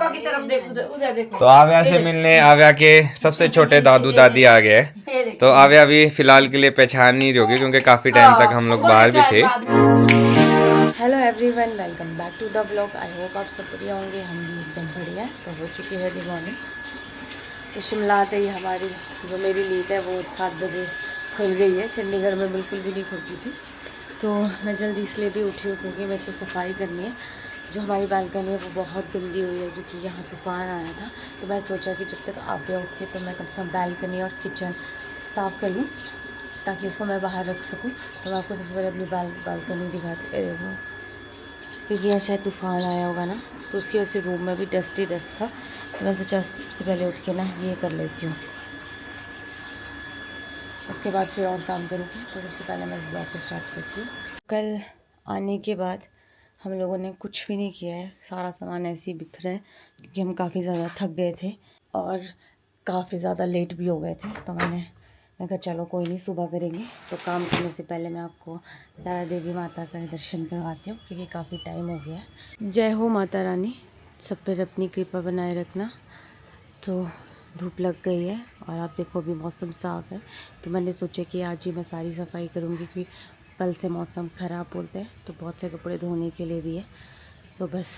पापा की तरफ देख, उधर देखो। तो आव्या से मिलने आव्या के सबसे छोटे दादू दादी आ गए। तो आव्या अभी फिलहाल के लिए पहचान नहीं रही होगी क्योंकि काफी टाइम तक हम लोग बाहर भी थे। Hello everyone, welcome back to the blog. I hope आप सब बढ़िया होंगे, हम भी एकदम बढ़िया। तो हो चुकी है गुड मॉर्निंग। तो शिमला आते ही हमारी जो मेरी नींद है वो 7 बजे खुल गई है। चंडीगढ़ में बिल्कुल भी नहीं खुलती थी। तो मैं जल्दी इसलिए भी उठी हूँ क्योंकि मेरे को सफाई करनी है। जो हमारी बालकनी है वो बहुत गंदी हुई है क्योंकि यहाँ तूफ़ान आया था। तो मैं सोचा कि जब तक आप उठते तो मैं कम से कम बालकनी और किचन साफ़ कर लूँ ताकि उसको मैं बाहर रख सकूँ। तो मैं आपको सबसे पहले अपनी बालकनी दिखाती हूँ क्योंकि यहाँ शायद तूफ़ान आया होगा ना, तो उसकी वजह से रूम में भी डस्ट ही डस्ट था। तो मैंने सोचा सबसे पहले उठ के ना ये कर लेती हूँ, उसके बाद फिर और काम करूँगी। तो सबसे पहले मैं ब्लॉग को स्टार्ट करती हूँ। कल आने के बाद हम लोगों ने कुछ भी नहीं किया है, सारा सामान ऐसे ही बिखरा है क्योंकि हम काफ़ी ज़्यादा थक गए थे और काफ़ी ज़्यादा लेट भी हो गए थे। तो मैं कहा चलो कोई नहीं, सुबह करेंगे। तो काम करने से पहले मैं आपको तारा देवी माता का दर्शन करवाती हूँ क्योंकि काफ़ी टाइम हो गया है। जय हो माता रानी, सब पर अपनी कृपा बनाए रखना। तो धूप लग गई है और आप देखो अभी मौसम साफ़ है। तो मैंने सोचा कि आज ही मैं सारी सफाई करूँगी क्योंकि कल से मौसम ख़राब बोलते हैं, तो बहुत से कपड़े धोने के लिए भी है। तो बस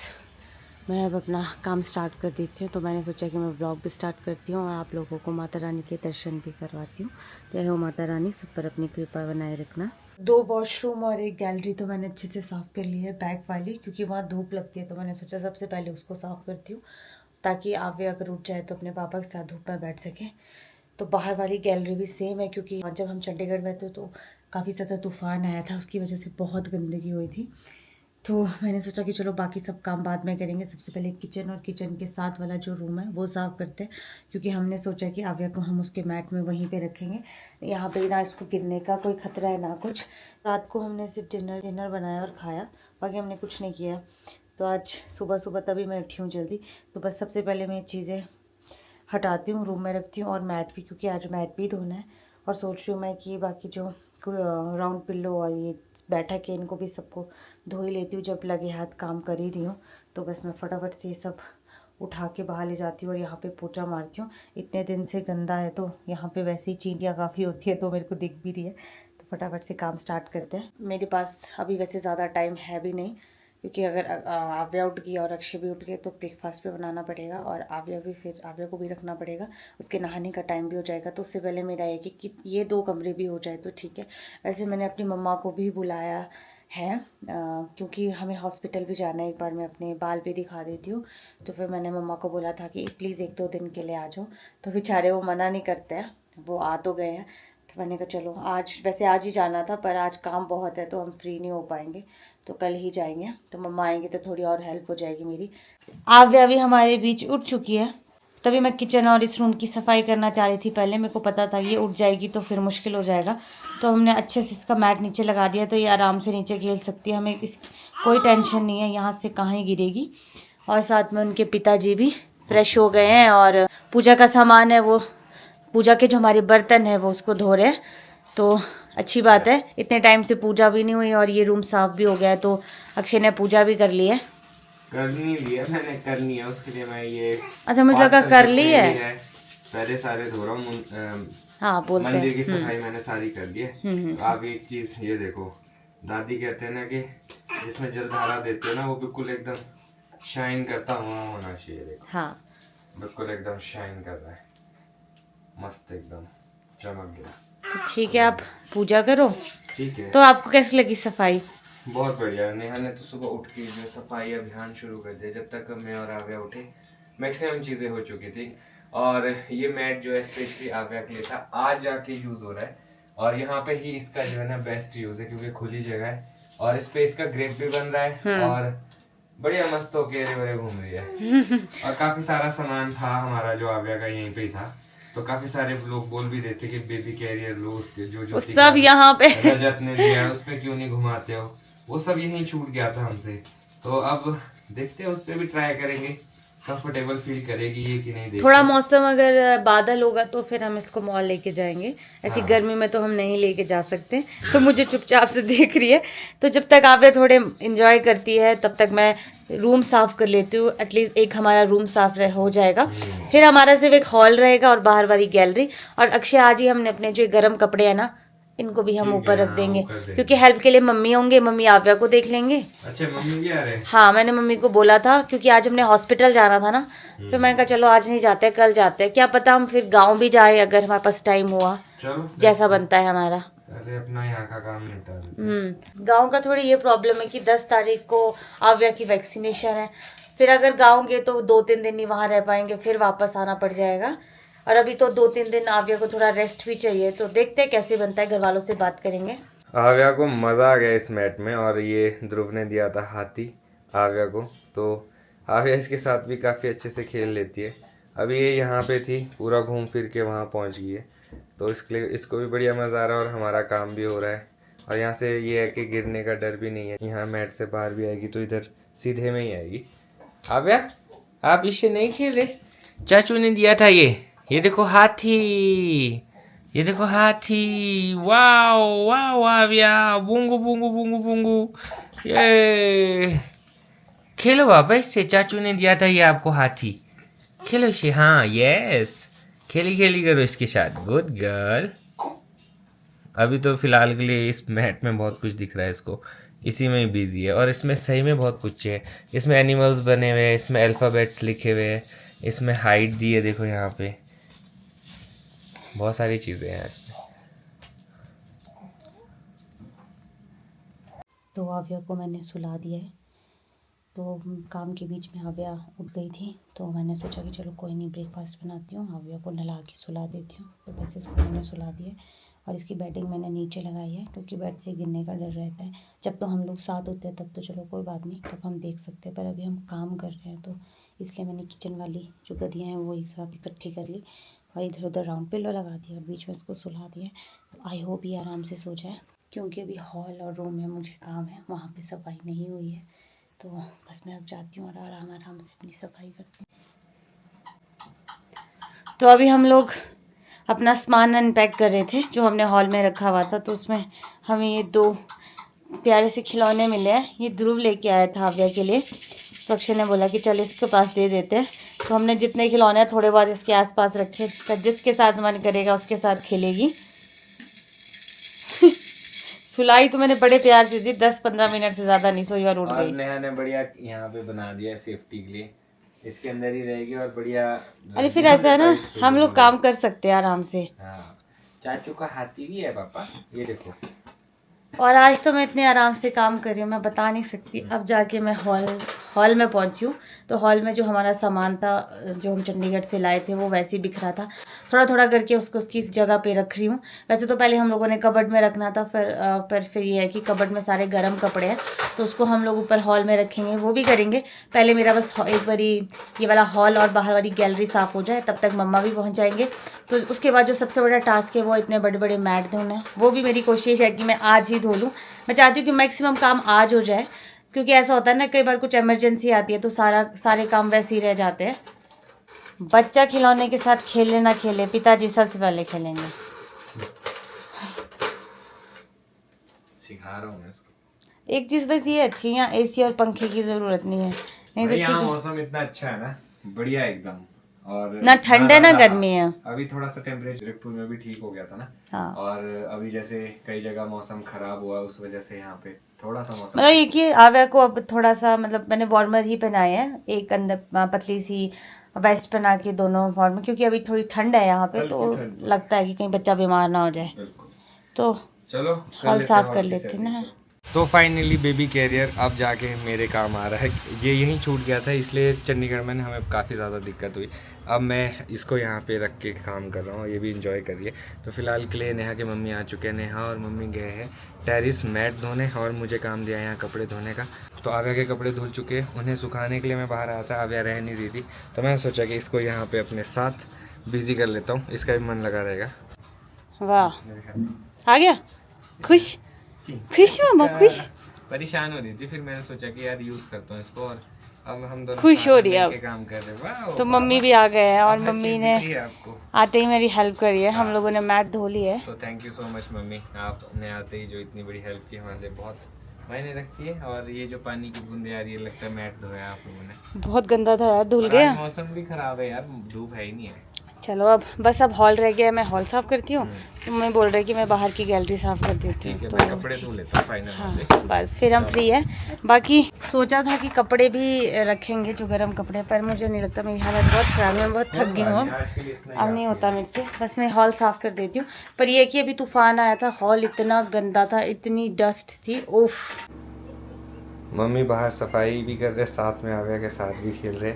मैं अब अपना काम स्टार्ट कर देती हूँ। तो मैंने सोचा कि मैं व्लॉग भी स्टार्ट करती हूँ और आप लोगों को माता रानी के दर्शन भी करवाती हूँ। जय हो माता रानी, सब पर अपनी कृपा बनाए रखना। 2 वॉशरूम और एक गैलरी तो मैंने अच्छे से साफ़ कर ली है, बैक वाली, क्योंकि वहाँ धूप लगती है। तो मैंने सोचा सबसे पहले उसको साफ़ करती हूँ ताकि आवे अगर उठ जाए तो अपने पापा के साथ धूप में बैठ सकें। तो बाहर वाली गैलरी भी सेम है क्योंकि जब हम चंडीगढ़ में थे तो काफ़ी ज़्यादा तूफ़ान आया था, उसकी वजह से बहुत गंदगी हुई थी। तो मैंने सोचा कि चलो बाकी सब काम बाद में करेंगे। सबसे पहले किचन और किचन के साथ वाला जो रूम है वो साफ़ करते हैं क्योंकि हमने सोचा कि आव्या को हम उसके मैट में वहीं पे रखेंगे। यहाँ पे ना इसको गिरने का कोई खतरा है ना कुछ। रात को हमने सिर्फ डिनर बनाया और खाया, बाकी हमने कुछ नहीं किया। तो आज सुबह सुबह तभी मैं उठी हूँ जल्दी। तो बस सबसे पहले मैं चीज़ें हटाती हूँ, रूम में रखती हूँ और मैट भी, क्योंकि आज मैट भी धोना है। और सोच रही हूँ मैं कि बाकी जो राउंड पिल्लो और ये बैठक है इनको भी सबको धो ही लेती हूँ जब लगे हाथ काम कर ही रही हूँ। तो बस मैं फटाफट से सब उठा के बाहर ले जाती हूँ और यहाँ पे पोछा मारती हूँ। इतने दिन से गंदा है तो यहाँ पे वैसे ही चींटियाँ काफ़ी होती है तो मेरे को दिख भी रही है। तो फटाफट से काम स्टार्ट करते हैं। मेरे पास अभी वैसे ज़्यादा टाइम है भी नहीं क्योंकि अगर आव्या उठ गई और अक्षय भी उठ गए तो ब्रेकफास्ट भी बनाना पड़ेगा और आव्या को भी रखना पड़ेगा। उसके नहाने का टाइम भी हो जाएगा। तो उससे पहले मेरा है कि ये 2 कमरे भी हो जाए तो ठीक है। वैसे मैंने अपनी मम्मा को भी बुलाया है क्योंकि हमें हॉस्पिटल भी जाना है। एक बार मैं अपने बाल भी दिखा देती हूँ। तो फिर मैंने मम्मा को बोला था कि प्लीज़ 1-2 दिन के लिए आ जाओ। तो बेचारे वो मना नहीं करते हैं, वो आ तो गए हैं। तो मैंने कहा चलो वैसे आज ही जाना था पर आज काम बहुत है तो हम फ्री नहीं हो पाएंगे, तो कल ही जाएंगे। तो मम्मा आएंगे तो थोड़ी और हेल्प हो जाएगी मेरी। आव्या भी हमारे बीच उठ चुकी है। तभी मैं किचन और इस रूम की सफाई करना चाह रही थी। पहले मेरे को पता था ये उठ जाएगी तो फिर मुश्किल हो जाएगा। तो हमने अच्छे से इसका मैट नीचे लगा दिया तो ये आराम से नीचे खेल सकती है। हमें कोई टेंशन नहीं है यहाँ से कहाँ ही गिरेगी। और साथ में उनके पिताजी भी फ्रेश हो गए हैं और पूजा का सामान है वो, पूजा के जो हमारे बर्तन है वो उसको धो रहे हैं। तो अच्छी बात है, इतने टाइम से पूजा भी नहीं हुई और ये रूम साफ भी हो गया है। तो अक्षय ने पूजा भी कर ली है। करनी लिया मैंने, करनी है उसके लिए मैं ये, अच्छा मुझे लगा कर ली है। पहले सारे धो रहा हूँ। हाँ बोलते हैं मंदिर की सफाई मैंने सारी कर दी है। तो आप एक चीज ये देखो, दादी कहते हैं ना कि जिसमें जलधारा देते हो ना वो बिल्कुल एकदम शाइन करता हुआ होना चाहिए। देखो हाँ बिल्कुल एकदम शाइन कर रहा है, मस्त एकदम चमक गया। तो ठीक है, आप पूजा करो। ठीक है। तो आपको कैसी लगी सफाई? बहुत बढ़िया। नेहा ने तो सुबह उठ के जो सफाई अभियान शुरू कर दिया। जब तक मैं और आव्या उठे मैक्सिमम चीजें हो चुकी थी। और ये मैट जो है स्पेशली आव्या के लिए था, आज जाके यूज हो रहा है। और यहाँ पे ही इसका जो है ना बेस्ट यूज है क्योंकि खुली जगह है और स्पेस का ग्रेप भी बन रहा है और बढ़िया मस्त होके घूम रही है। और काफी सारा सामान था हमारा जो आव्या का यहीं पे ही था। तो काफी सारे लोग बोल भी रहे थे कि बेबी कैरियर लो, उसके जो सब यहाँ पे रजत ने दिया है उस पे क्यों नहीं घुमाते हो, वो सब यहीं छूट गया था हमसे। तो अब देखते हैं, उस पे भी ट्राई करेंगे कंफर्टेबल फील करेगी ये कि नहीं। थोड़ा मौसम अगर बादल होगा तो फिर हम इसको मॉल लेके जाएंगे, ऐसी हाँ। गर्मी में तो हम नहीं लेके जा सकते। तो मुझे चुपचाप से देख रही है, तो जब तक आप ये थोड़े एंजॉय करती है तब तक मैं रूम साफ कर लेती हूँ। एटलीस्ट एक हमारा रूम साफ हो जाएगा, फिर हमारा सिर्फ एक हॉल रहेगा और बाहर वाली गैलरी। और अक्षय आज ही हमने अपने जो गर्म कपड़े हैं ना, इनको भी हम ऊपर रख देंगे, क्योंकि हेल्प के लिए मम्मी होंगे, मम्मी आव्या को देख लेंगे। अच्छा मम्मी भी आ रहे हैं? हाँ, मैंने मम्मी को बोला था क्योंकि आज हमने हॉस्पिटल जाना था ना, फिर मैंने कहा चलो आज नहीं जाते, कल जाते हैं, क्या पता हम फिर गांव भी जाए अगर हमारे पास टाइम हुआ, जैसा बनता है हमारा। अरे अपना यहाँ का काम निपटा देते। गांव का थोड़ी ये प्रॉब्लम है कि 10 तारीख को आव्या की वैक्सीनेशन है, फिर अगर गाँव गए तो 2-3 दिन ही वहां रह पाएंगे, फिर वापस आना पड़ जाएगा। और अभी तो 2-3 दिन आव्या को थोड़ा रेस्ट भी चाहिए, तो देखते हैं कैसे बनता है, घर वालों से बात करेंगे। आव्या को मजा आ गया इस मैट में, और ये ध्रुव ने दिया था हाथी आव्या को, तो आव्या इसके साथ भी काफ़ी अच्छे से खेल लेती है। अभी ये यहाँ पे थी, पूरा घूम फिर के वहाँ पहुँच गई है, तो इसके लिए इसको भी बढ़िया मज़ा आ रहा है और हमारा काम भी हो रहा है। और यहाँ से ये है कि गिरने का डर भी नहीं है, यहाँ मैट से बाहर भी आएगी तो इधर सीधे में ही आएगी। आव्या आप इससे नहीं खेले, चाचू ने दिया था ये देखो हाथी, ये देखो हाथी, वाओ वाओ आव्या, बूंगू बूंगू बूंगू बूंगू, ये खेलो बाबा इससे, चाचू ने दिया था ये आपको हाथी, खेलो इससे। हाँ यस, खेली खेली करो इसके साथ, गुड गर्ल। अभी तो फिलहाल के लिए इस मैट में बहुत कुछ दिख रहा है इसको, इसी में ही बिजी है, और इसमें सही में बहुत कुछ है। इसमें एनिमल्स बने हुए हैं, इसमें अल्फ़ाबेट्स लिखे हुए हैं, इसमें हाइट दी है, देखो यहाँ पे बहुत सारी चीज़ें हैं इसमें। तो आव्या को मैंने सुला दिया है, तो काम के बीच में आव्या उठ गई थी, तो मैंने सोचा कि चलो कोई नहीं, ब्रेकफास्ट बनाती हूँ, आव्या को नहला के सुला देती हूँ। तो वैसे इसको मैंने सुला दिया है, और इसकी बेडिंग मैंने नीचे लगाई है क्योंकि बेड से गिरने का डर रहता है। जब तो हम लोग साथ होते हैं तब तो चलो कोई बात नहीं, तब हम देख सकते हैं, पर अभी हम काम कर रहे हैं तो इसलिए मैंने किचन वाली जो गद्दियाँ हैं वो एक साथ इकट्ठी कर ली और इधर उधर राउंड पिलो लगा दिया, बीच में इसको सुला दिया। आई होप ये आराम से सो जाए, क्योंकि अभी हॉल और रूम में मुझे काम है, वहाँ पे सफाई नहीं हुई है, तो बस मैं अब जाती हूँ और आराम आराम से अपनी सफाई करती हूँ। तो अभी हम लोग अपना सामान अनपैक कर रहे थे जो हमने हॉल में रखा हुआ था, तो उसमें हमें ये 2 प्यारे से खिलौने मिले हैं। ये ध्रुव लेके आया था आव्या के लिए, तो अक्षय ने बोला कि चल इसके पास दे देते हैं, तो हमने जितने खिलौने हैं थोड़े बहुत इसके आसपास रखे, जिसके साथ मन करेगा उसके साथ खेलेगी। सुलाई तो मैंने बड़े प्यार से दी, 10-15 मिनट से ज्यादा नहीं सोई और उठ गई। नेहा ने बढ़िया यहाँ पे बना दिया सेफ्टी के लिए, इसके अंदर ही रहेगी और बढ़िया। अरे फिर ऐसा है ना, हम लोग काम कर सकते हैं आराम से। हाँ, चाचू का हाथी भी है पापा, ये देखो। और आज तो मैं इतने आराम से काम कर रही हूँ, मैं बता नहीं सकती। अब जाके मैं हॉल में पहुँची हूँ, तो हॉल में जो हमारा सामान था जो हम चंडीगढ़ से लाए थे वो वैसे ही बिखरा था, थोड़ा थोड़ा करके उसको उसकी जगह पे रख रही हूँ। वैसे तो पहले हम लोगों ने कबर्ड में रखना था, फिर ये है कि कबर्ड में सारे गर्म कपड़े हैं तो उसको हम लोग ऊपर हॉल में रखेंगे, वो भी करेंगे। पहले मेरा बस एक बारी ये वाला हॉल और बाहर वाली गैलरी साफ़ हो जाए, तब तक मम्मा भी पहुँच जाएंगे। तो उसके बाद जो सबसे बड़ा टास्क है वो इतने बड़े बड़े मैट धोना, वो भी मेरी कोशिश है कि मैं आज ही धो लूँ। मैं चाहती हूँ कि मैक्सिमम काम आज हो जाए, क्योंकि ऐसा होता है ना कई बार कुछ इमरजेंसी आती है तो सारे काम वैसे ही रह जाते हैं। बच्चा खिलौने के साथ खेले ना खेले, पिताजी सबसे पहले खेलेंगे। सिखा रहा हूँ मैं इसको। एक चीज बस ये अच्छी है, यहाँ एसी और पंखे की जरूरत नहीं है, नहीं तो यहाँ मौसम इतना अच्छा है ना, बढ़िया एकदम, और ना ठंड है ना गर्मी है। अभी थोड़ा सा टेम्परेचर जयपुर में भी ठीक हो गया था ना। हाँ। और अभी जैसे कई जगह मौसम खराब हुआ, उस वजह से यहाँ पे थोड़ा सा मौसम मतलब ये कि आव्या को अब थोड़ा सा, मतलब मैंने वार्मर ही पहनाए हैं, एक अंदर पतली सी वेस्ट पहना के दोनों वार्मर, क्योंकि अभी थोड़ी ठंड है यहाँ पे, तो लगता है कि कहीं बच्चा बीमार ना हो जाए। तो चलो हॉल साफ कर लेते ना। तो फाइनली बेबी कैरियर अब जाके मेरे काम आ रहा है। ये यहीं छूट गया था, इसलिए चंडीगढ़ में हमें काफ़ी ज़्यादा दिक्कत हुई। अब मैं इसको यहाँ पे रख के काम कर रहा हूँ, ये भी इंजॉय करिए। तो फिलहाल के लिए नेहा की मम्मी आ चुके हैं, नेहा और मम्मी गए हैं टेरिस मैट धोने, और मुझे काम दिया यहाँ कपड़े धोने का। तो आव्या के कपड़े धुल चुके, उन्हें सुखाने के लिए मैं बाहर आया था, आव्या रह नहीं रही थी, तो मैंने सोचा कि इसको यहाँ पर अपने साथ बिजी कर लेता हूँ, इसका भी मन लगा रहेगा। वाह, आ गया खुश खुश मामा खुश। परेशान हो रही थी, फिर मैंने सोचा कि यार यूज़ करता हूँ इसको, और अब हम दोनों खुश साथ हो में रही है मिलके काम कर रहे हैं। वाह, तो मम्मी भी आ गए हैं और अब मम्मी चीज़ ने दिख रही है आपको। आते ही मेरी हेल्प करी है। हम लोगों ने मैट धो ली है। तो thank you so much mummy, आपने आते ही जो इतनी बड़ी हेल्प की हमारे लिए बहुत मायने रखती है। और ये जो पानी की बूंदे आ रही है, लगता है मैट धोया आप लोगों ने। बहुत गंदा था यार, धुल और गया। आज मौसम भी खराब है यार, धूप है ही नहीं है। चलो अब बस अब हॉल रह गया है, मैं हॉल साफ करती हूँ। तो मैं बोल रही कि मैं बाहर की गैलरी साफ कर देती हूँ। ठीक है, तो मैं कपड़े धो लेता हूँ फाइनल हाँ वाले। बस फिर हम फ्री है। बाकी सोचा था कि कपड़े भी रखेंगे, जो गर्म कपड़े, पर मुझे नहीं लगता, मेरी हालत बहुत ख़राब है, मैं बहुत थक गई हूँ। आज के लिए इतना ही अब नहीं काफी होता मेरे से, बस मैं हॉल साफ कर देती हूँ। पर ये कि अभी तूफान आया था, हॉल इतना गंदा था, इतनी डस्ट थी, उफ। मम्मी बाहर सफाई भी कर रहे, साथ में आव्या के साथ भी खेल रहे,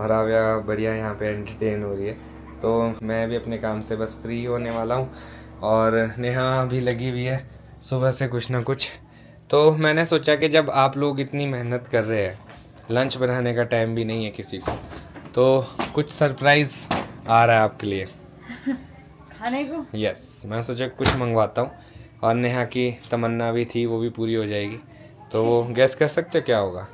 और आव्या बढ़िया यहाँ पे एंटरटेन हो रही है। तो मैं भी अपने काम से बस फ्री होने वाला हूँ, और नेहा भी लगी हुई है सुबह से कुछ ना कुछ। तो मैंने सोचा कि जब आप लोग इतनी मेहनत कर रहे हैं, लंच बनाने का टाइम भी नहीं है किसी को, तो कुछ सरप्राइज़ आ रहा है आपके लिए खाने को। यस, मैं सोचा कुछ मंगवाता हूँ, और नेहा की तमन्ना भी थी, वो भी पूरी हो जाएगी। तो गैस कर सकते हो क्या होगा?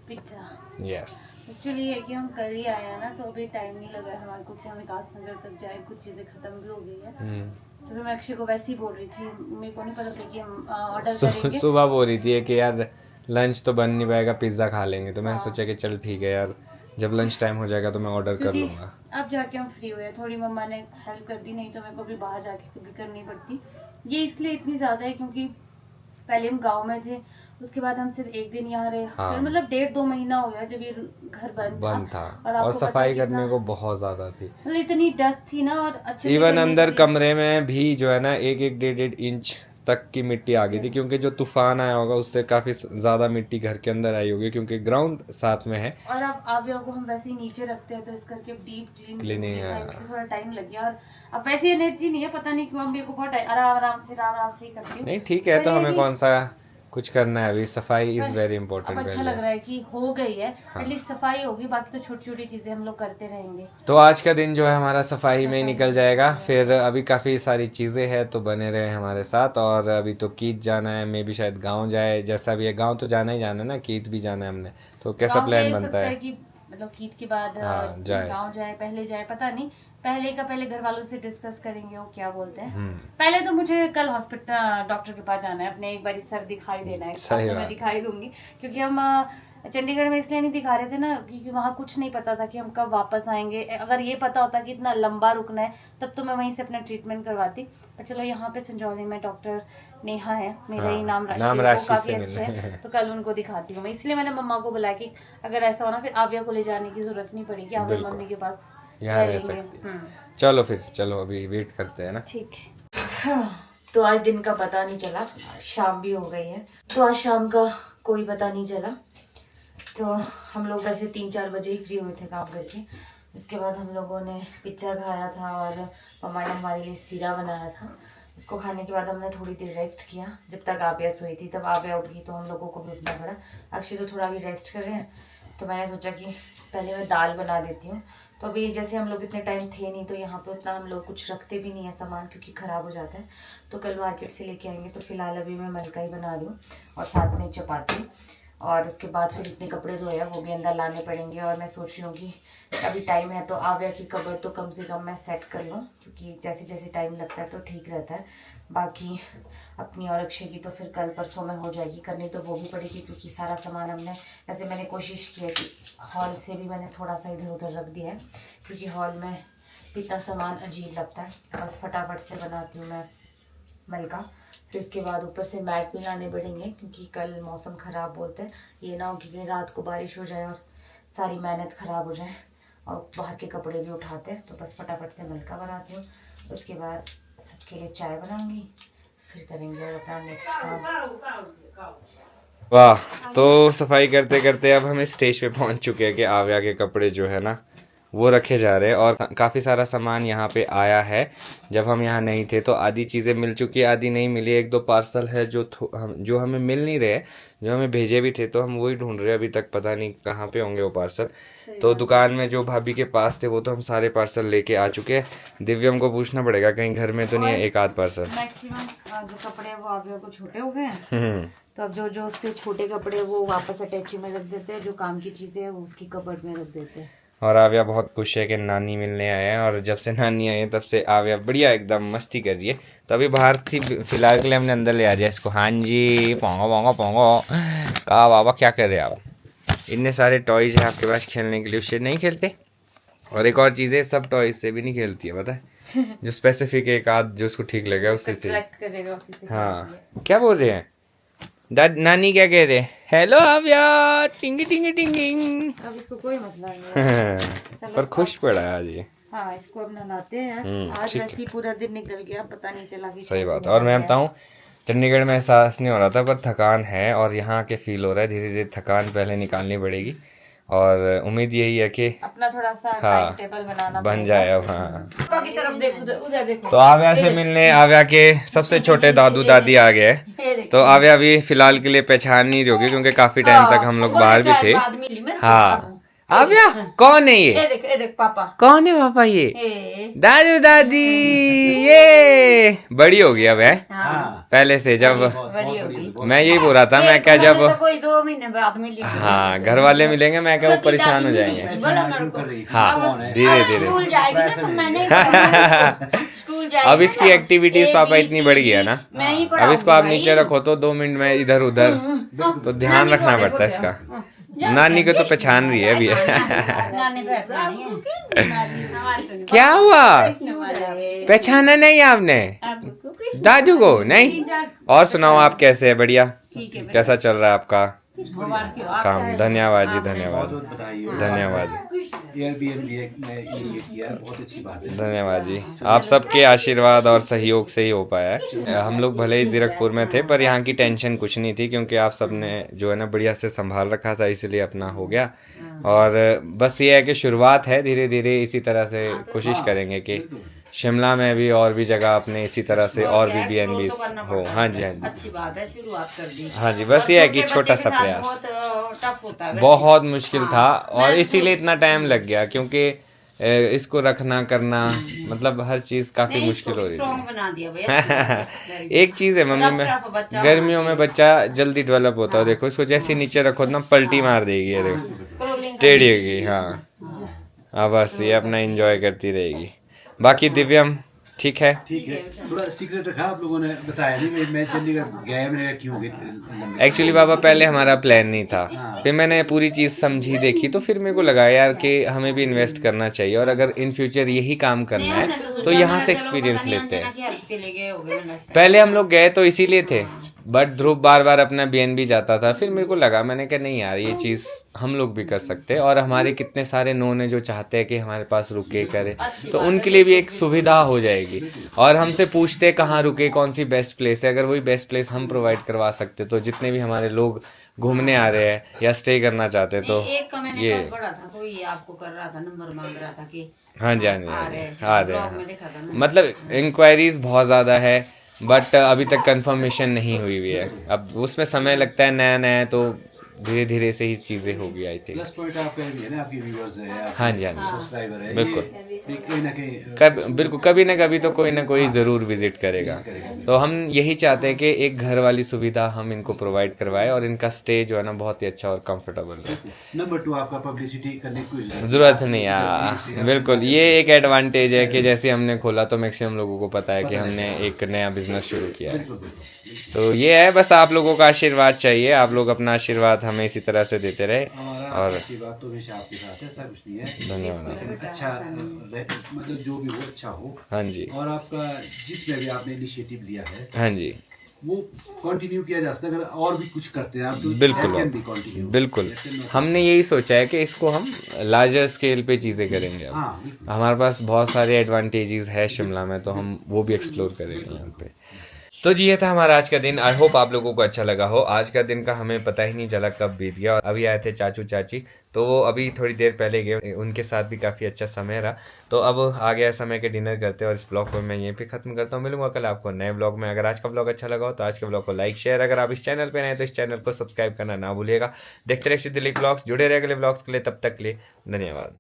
पिज्जा। यस। एक्चुअली ये कि हम कल ही आए हैं ना, तो अभी टाइम नहीं लगा है हमारे को कि हम विकास नगर तक जाए, कुछ चीज़ें खत्म भी हो गई है। तो फिर मैं अक्षय को वैसे ही बोल रही थी, मेरे को नहीं पता था कि हम ऑर्डर करेंगे। सुबह बोल रही थी कि यार लंच तो बन नहीं पाएगा, पिज्ज़ा खा लेंगे। तो मैं सोचा कि चल ठीक है यार, जब लंच टाइम हो जाएगा तो मैं ऑर्डर कर क्योंकि लूँगा। अब जाके हम फ्री हुए, थोड़ी मम्मा ने हेल्प कर दी, नहीं तो मेरे को भी बाहर जाके कभी करनी पड़ती। ये इसलिए इतनी ज़्यादा है क्योंकि पहले हम गांव में थे, उसके बाद हम सिर्फ एक दिन यहाँ रहे। हाँ। फिर मतलब 1.5-2 महीना हो गया जब ये घर बंद था। और आपको पता है सफाई कितना- करने को बहुत ज़्यादा थी। मतलब इतनी डस्ट थी ना, और अच्छे से इवन करनी अंदर पड़ी। कमरे में भी जो है ना 1-1, 1.5 इंच तक की मिट्टी आ गई थी, क्योंकि जो तूफान आया होगा उससे काफ़ी ज़्यादा मिट्टी घर के अंदर आई होगी, क्योंकि ग्राउंड साथ में है। और अब आव्या को हम वैसे ही नीचे रखते हैं, तो इस करके डीप क्लीनिंग इसमें थोड़ा टाइम लग गया। और अब वैसे एनर्जी नहीं है, पता नहीं क्यों, हम को बहुत आराम आराम से ही करती हूँ। नहीं ठीक है, तो पर ये हमें भी- कौन सा कुछ करना है अभी, सफाई इज वेरी अब इंपॉर्टेंट। अच्छा लग रहा है कि हो गई है, हाँ। एटलीस्ट सफाई होगी, बाकी तो छोटी छोटी चीजें हम लोग करते रहेंगे। तो आज का दिन जो है हमारा सफाई में ही निकल जाएगा। फिर अभी काफ़ी सारी चीज़ें हैं, तो बने रहे हमारे साथ। और अभी तो कीट जाना है, मे भी शायद गांव जाए, जैसा भी है गांव तो जाना ही जाना है ना, कीट भी जाना है हमने। तो कैसा गाँव प्लान हो बनता सकता है? कि मतलब ईद के बाद हाँ, जाए। गाँव जाए, पहले जाए, पता नहीं। पहले घर वालों से डिस्कस करेंगे वो क्या बोलते हैं। हम्म। पहले तो मुझे कल हॉस्पिटल डॉक्टर के पास जाना है, अपने एक बार सर दिखाई देना है। सही तो मैं बात। दिखाई दूंगी, क्योंकि हम चंडीगढ़ में इसलिए नहीं दिखा रहे थे ना, क्योंकि वहाँ कुछ नहीं पता था कि हम कब वापस आएंगे। अगर ये पता होता कि इतना लंबा रुकना है, तब तो मैं वहीं से अपना ट्रीटमेंट करवाती। पर चलो, यहाँ पे संजौली में डॉक्टर नेहा है, मेरा ही नाम राशि, वो काफी अच्छे हैं, तो कल उनको दिखाती हूँ मैं। इसलिए मैंने मम्मा को बुलाया कि अगर ऐसा होना, फिर आव्या को ले जाने की जरूरत नहीं पड़ेगी, आव्या बिल्कुल। मम्मी के पास यहाँ रह लेंगे। सकती है। चलो फिर, चलो अभी वेट करते हैं ना। ठीक है। तो आज दिन का पता नहीं चला, शाम भी हो गई है, तो आज शाम का कोई पता नहीं चला। तो हम लोग वैसे 3-4 बजे ही फ्री हुए थे काम करके। उसके बाद हम लोगों ने पिज्ज़ा खाया था, और मम्मा ने हमारे लिए सीरा बनाया था। उसको खाने के बाद हमने थोड़ी देर रेस्ट किया, जब तक आव्या सोई थी। तब आव्या उठ गई तो हम लोगों को भी उठना पड़ा। अक्षय तो थोड़ा भी रेस्ट कर रहे हैं, तो मैंने सोचा कि पहले मैं दाल बना देती हूँ। तो अभी जैसे हम लोग इतने टाइम थे नहीं, तो यहाँ पे उतना हम लोग कुछ रखते भी नहीं है सामान, क्योंकि ख़राब हो जाता है। तो कल मार्केट से लेके आएंगे। तो फिलहाल अभी मैं मलका ही बना दूँ, और साथ में चपाती। और उसके बाद फिर इतने कपड़े धोए हैं, वो भी अंदर लाने पड़ेंगे। और मैं सोच रही हूँ कि अभी टाइम है तो आव्या की कबर तो कम से कम मैं सेट कर लूँ, क्योंकि जैसे जैसे टाइम लगता है तो ठीक रहता है। बाकी अपनी और अक्षय की तो फिर कल परसों में हो जाएगी, करनी तो वो भी पड़ेगी, क्योंकि सारा सामान हमने, वैसे मैंने कोशिश की है कि हॉल से भी मैंने थोड़ा सा इधर उधर रख दिया है, क्योंकि हॉल में इतना सामान अजीब लगता है। बस फटाफट से बनाती हूँ मैं मलका। फिर उसके बाद ऊपर से मैट भी लाने पड़ेंगे, क्योंकि कल मौसम ख़राब बोलते हैं। ये ना हो कि रात को बारिश हो जाए और सारी मेहनत ख़राब हो जाए, और बाहर के कपड़े भी उठाते हैं। तो बस फटाफट से मलका बनाती हूँ, उसके बाद सबके लिए चाय बनाऊँगी, फिर करेंगे और अपना नेक्स्ट काम। वाह, तो सफाई करते करते अब हम इस स्टेज पे पहुंच चुके हैं कि आव्या के कपड़े जो है ना वो रखे जा रहे हैं। और काफ़ी सारा सामान यहाँ पे आया है। जब हम यहाँ नहीं थे तो आधी चीज़ें मिल चुकी है, आधी नहीं मिली। एक दो पार्सल है जो हमें मिल नहीं रहे, जो हमें भेजे भी थे तो हम वही ढूंढ रहे हैं। अभी तक पता नहीं कहाँ पे होंगे वो पार्सल। तो दुकान में जो भाभी के पास थे वो तो हम सारे पार्सल लेके आ चुके हैं। दिव्यम को पूछना पड़ेगा कहीं घर में तो नहीं है एक आध पार्सल। मैक्सिमम जो कपड़े हैं वो आगे को छोटे हो गए हैं, तो अब जो जो उसके छोटे कपड़े वो वापस अटैची में रख देते हैं, जो काम की चीजें हैं वो उसकी कबर्ड में रख देते हैं। और आव्या बहुत खुश है कि नानी मिलने आए हैं, और जब से नानी आई है तब से आव्या बढ़िया एकदम मस्ती कर रही है। तो अभी बाहर थी, फिलहाल के लिए हमने अंदर ले आ दिया इसको। हाँ जी, पोंगो पोंगो पोंगो। कहा बाबा क्या कर रहे हैं आप? इतने सारे टॉयज हैं आपके पास खेलने के लिए, उससे नहीं खेलते? और एक और चीज़ है, सब टॉयज से भी नहीं खेलती है, पता है? जो स्पेसिफिक एक आध जो उसको ठीक लगे उससे से। हाँ, क्या बोल रहे हैं नानी? क्या कह रहे हैं? हेलो आव्या, टिंगी टिंगी टिंगिंग। अब इसको कोई मतलब नहीं है। पर खुश पड़ा है आज ये। हाँ, इसको अब नहलाते हैं यार। आज वैसे ही पूरा दिन निकल गया, पता नहीं चला कि सही बात है। और मैं बताऊँ, चंडीगढ़ में एहसास नहीं हो रहा था पर थकान है, और यहाँ के फील हो रहा है। धीरे धीरे थकान पहले निकालनी पड़ेगी, और उम्मीद यही है कि अपना थोड़ा सा टाइम टेबल बनाना बन जाए अब। हाँ, पापा की तरफ देखो, उधर देखो। तो आव्या से मिलने आव्या के सबसे छोटे दादू दादी आ गए। तो आव्या अभी फिलहाल के लिए पहचान नहीं रही होगी, क्योंकि काफी टाइम तक हम लोग बाहर भी थे। हाँ, आव्या कौन है ये? देख पापा कौन है पापा? ये दादू दादी। ये बड़ी हो गई अब है पहले से। जब मैं यही बोल रहा था, मैं क्या जब कोई 2 महीने बाद मिली। हाँ, घर वाले मिलेंगे, मैं क्या वो परेशान हो जाएंगे। हाँ, धीरे धीरे। स्कूल जाएगी ना तो मैंने स्कूल जाएगी। अब इसकी एक्टिविटीज पापा इतनी बढ़ गई है ना, अब इसको आप नीचे रखो तो 2 मिनट में इधर उधर, तो ध्यान रखना पड़ता है इसका। नानी को तो पहचान रही है अभी। क्या हुआ? पहचाना नहीं आपने दादू को? नहीं। और सुनाओ, आप कैसे है? बढ़िया? कैसा चल रहा है आपका काम? धन्यवाद जी, धन्यवाद धन्यवाद धन्यवाद जी। आप सबके आशीर्वाद और सहयोग से ही हो पाया है। हम लोग भले ही जीरकपुर में थे, पर यहाँ की टेंशन कुछ नहीं थी, क्योंकि आप सबने जो है ना बढ़िया से संभाल रखा था, इसलिए अपना हो गया। और बस ये है कि शुरुआत है, धीरे धीरे इसी तरह से कोशिश करेंगे कि शिमला में भी और भी जगह अपने इसी तरह से और भी BNB हो। हाँ जी, हाँ जी, अच्छी बात है, शुरुआत कर दी। हाँ जी, बस ये है कि छोटा सा प्रयास। बहुत टफ होता है, बहुत मुश्किल था, और इसीलिए इतना टाइम लग गया, क्योंकि इसको रखना करना मतलब हर चीज काफी मुश्किल हो रही थी। एक चीज है मम्मी, में गर्मियों में बच्चा जल्दी डेवलप होता है। देखो इसको जैसे नीचे रखो ना पलटी मार देगी, ये देखो टेढ़ी होगी। हाँ, अब बस ये अपना एंजॉय करती रहेगी। बाकी दिव्यम ठीक है? थोड़ा सीक्रेट रखा आप लोगों ने, बताया नहीं। मैं चंडीगढ़ गया, मैंने क्यों गए? एक्चुअली बाबा पहले हमारा प्लान नहीं था, फिर मैंने पूरी चीज़ समझी देखी, तो फिर मेरे को लगा यार कि हमें भी इन्वेस्ट करना चाहिए, और अगर इन फ्यूचर यही काम करना है तो यहाँ से एक्सपीरियंस लेते हैं। पहले हम लोग गए तो इसीलिए थे, बट ध्रुव बार बार अपना BNB जाता था। फिर मेरे को लगा, मैंने कहा नहीं यार, ये चीज़ हम लोग भी कर सकते हैं, और हमारे कितने सारे नोन है जो चाहते हैं कि हमारे पास रुके करे, तो उनके लिए भी एक सुविधा हो जाएगी। और हमसे पूछते कहाँ रुके, कौन सी बेस्ट प्लेस है, अगर वही बेस्ट प्लेस हम प्रोवाइड करवा सकते तो जितने भी हमारे लोग घूमने आ रहे हैं या स्टे करना चाहते तो ये पड़ा था, कोई आपको कर रहा था, नंबर मांग रहा था कि हाँ जी, हाँ जी, आ रहे हैं। मतलब इंक्वायरीज बहुत ज़्यादा है, बट अभी तक कंफर्मेशन नहीं हुई है। अब उसमें समय लगता है, नया नया है, तो धीरे धीरे से ही चीजें होगी आई थिंक। प्लस पॉइंट आपका भी है ना, आपके व्यूअर्स है, हाँ जी, हाँ जी, सब्सक्राइबर है, बिल्कुल कहीं ना कहीं बिल्कुल कभी ना कभी तो कोई ना कोई ज़रूर विजिट करेगा। तो हम यही चाहते हैं कि एक घर वाली सुविधा हम इनको प्रोवाइड करवाएं, और इनका स्टे जो है ना बहुत ही अच्छा और कंफर्टेबल रहे। नंबर 2 आपका पब्लिसिटी करने की कोई ज़रूरत नहीं यार, बिल्कुल ये एक एडवांटेज है कि जैसे हमने खोला तो मैक्सिमम लोगों को पता है कि हमने एक नया बिजनेस शुरू किया है। तो ये है, बस आप लोगों का आशीर्वाद चाहिए, आप लोग अपना आशीर्वाद हमें इसी तरह से देते रहे। और बात तो हमेशा आपके साथ है, ऐसा कुछ नहीं है। धन्यवाद। अच्छा, मतलब जो भी हो अच्छा हो। हाँ जी, और आपका जिसमें भी आपने इनिशिएटिव लिया है, हाँ जी, वो कंटिन्यू किया जा सकता है। अगर और भी कुछ करते हैं आप तो बिल्कुल बिल्कुल हमने यही सोचा है कि इसको हम लार्जर स्केल पे चीज़ें करेंगे। अब हमारे पास बहुत सारे एडवांटेजेस है शिमला में, तो हम वो भी एक्सप्लोर करेंगे यहाँ पे। तो जी ये था हमारा आज का दिन। आई होप आप लोगों को अच्छा लगा हो। आज का दिन का हमें पता ही नहीं चला कब बीत गया। और अभी आए थे चाचू चाची, तो वो अभी थोड़ी देर पहले गए, उनके साथ भी काफ़ी अच्छा समय रहा। तो अब आ गया समय के डिनर करते हैं और इस ब्लॉग को मैं यहीं पे ख़त्म करता हूँ। मिलूंगा कल आपको नए ब्लॉग में। अगर आज का ब्लॉग अच्छा लगा हो तो आज के ब्लॉग को लाइक शेयर, अगर आप इस चैनल पर नए तो इस चैनल को सब्सक्राइब करना ना भूलिएगा। देखते रहिए दिलीप ब्लॉग्स, जुड़े रहे अगले ब्लॉग्स के लिए। तब तक के लिए धन्यवाद।